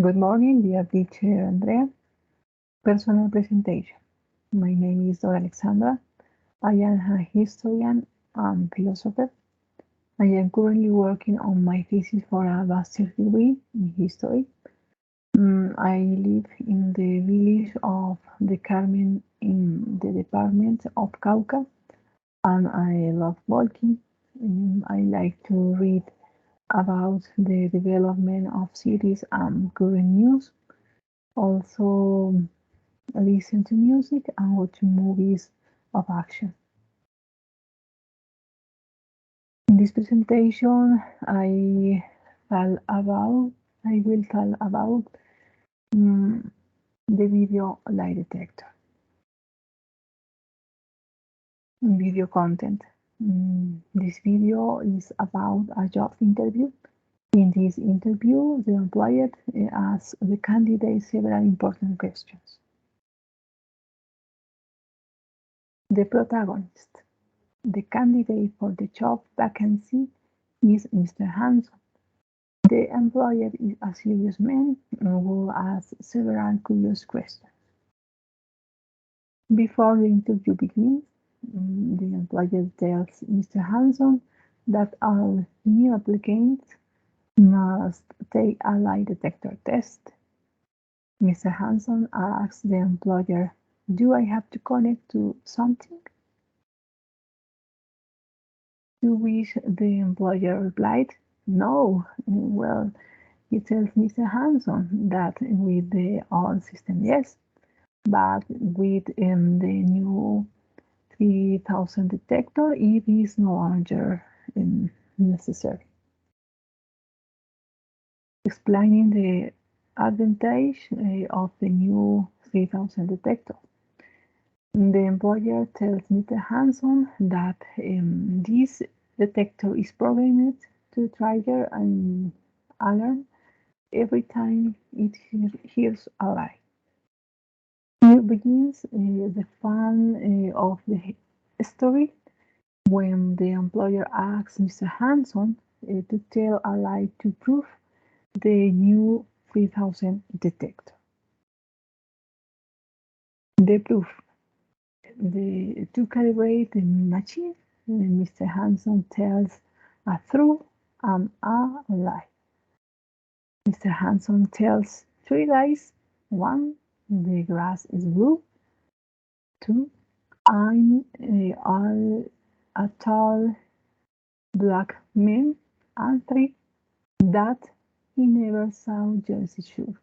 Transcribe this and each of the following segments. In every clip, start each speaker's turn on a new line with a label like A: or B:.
A: Good morning, dear teacher Andrea. Personal presentation. My name is Dora Alexandra. I am a historian and philosopher. I am currently working on my thesis for a master's degree in history. I live in the village of the Carmen in the department of Cauca, and I love walking. I like to read about the development of cities and current news. Also, listen to music and watch movies of action. In this presentation, I will tell about um, the video lie detector, video content. This video is about a job interview. In this interview, the employer asks the candidate several important questions. The protagonist. The candidate for the job vacancy is Mr. Hanson. The employer is a serious man who asks several curious questions. Before the interview begins, the employer tells Mr. Hanson that all new applicants must take a lie detector test. Mr. Hanson asks the employer, "Do I have to connect to something?" To which the employer replied, "No." Well, he tells Mr. Hanson that with the old system, yes, but with the new 3000 detector, it is no longer necessary. Explaining the advantage of the new 3000 detector. The employer tells Mr. Hanson that this detector is programmed to trigger an alarm every time it hears a lie. Here begins the fun of the story when the employer asks Mr. Hanson to tell a lie to prove the new 3000 detector. The proof. To calibrate the machine, Mr. Hanson tells a true and a lie. Mr. Hanson tells three lies. One, the grass is blue. Two, I'm a tall black man. And three, that he never saw Jersey Shore.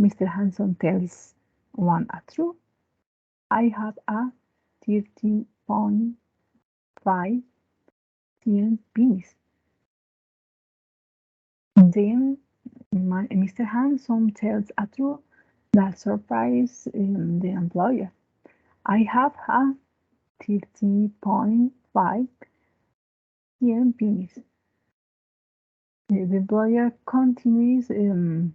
A: Mr. Hanson tells one a true. I have a 13.5 cm penis. Then Mr. Hanson tells a true that surprises the employer. I have a 30.5 cm penis. The employer continues the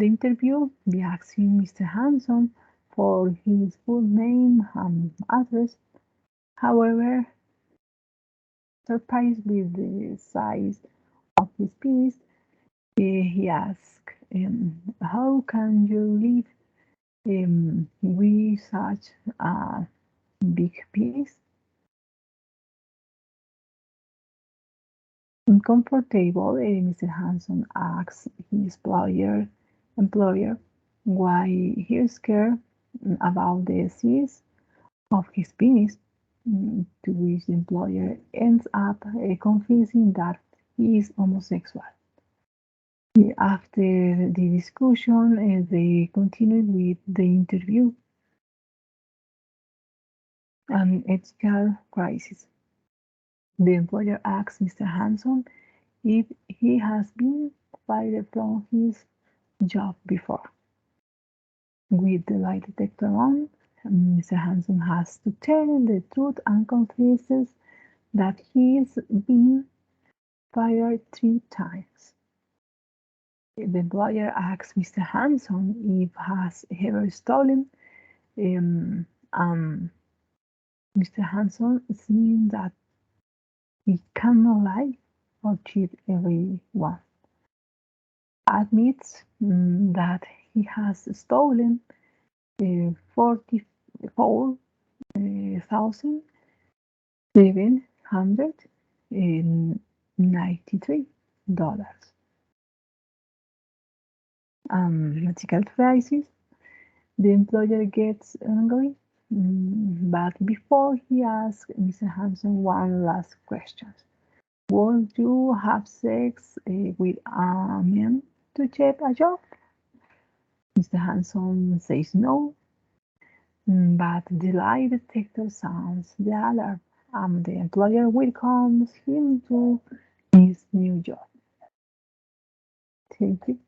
A: interview by asking Mr. Hanson for his full name and address. However, surprised with the size of his penis, he asks, "How can you live with such a big penis?" Uncomfortable, Mr. Hanson asks his employer why he's scared about the size of his penis, to which the employer ends up confessing that he is homosexual. After the discussion, they continued with the interview. An ethical crisis. The employer asks Mr. Hanson if he has been fired from his job before. With the lie detector on, Mr. Hanson has to tell the truth and confesses that he's been fired 3 times. The employer asks Mr. Hanson if he has ever stolen, and Mr. Hanson, seeing that he cannot lie or cheat everyone. admits that he has stolen 44,793 dollars. Logical crisis. The employer gets angry, but before he asks Mr. Hanson one last question. Would you have sex with a man to get a job? Mr. Hanson says no, but the lie detector sounds the alarm, and the employer welcomes him to his new job. Thank you.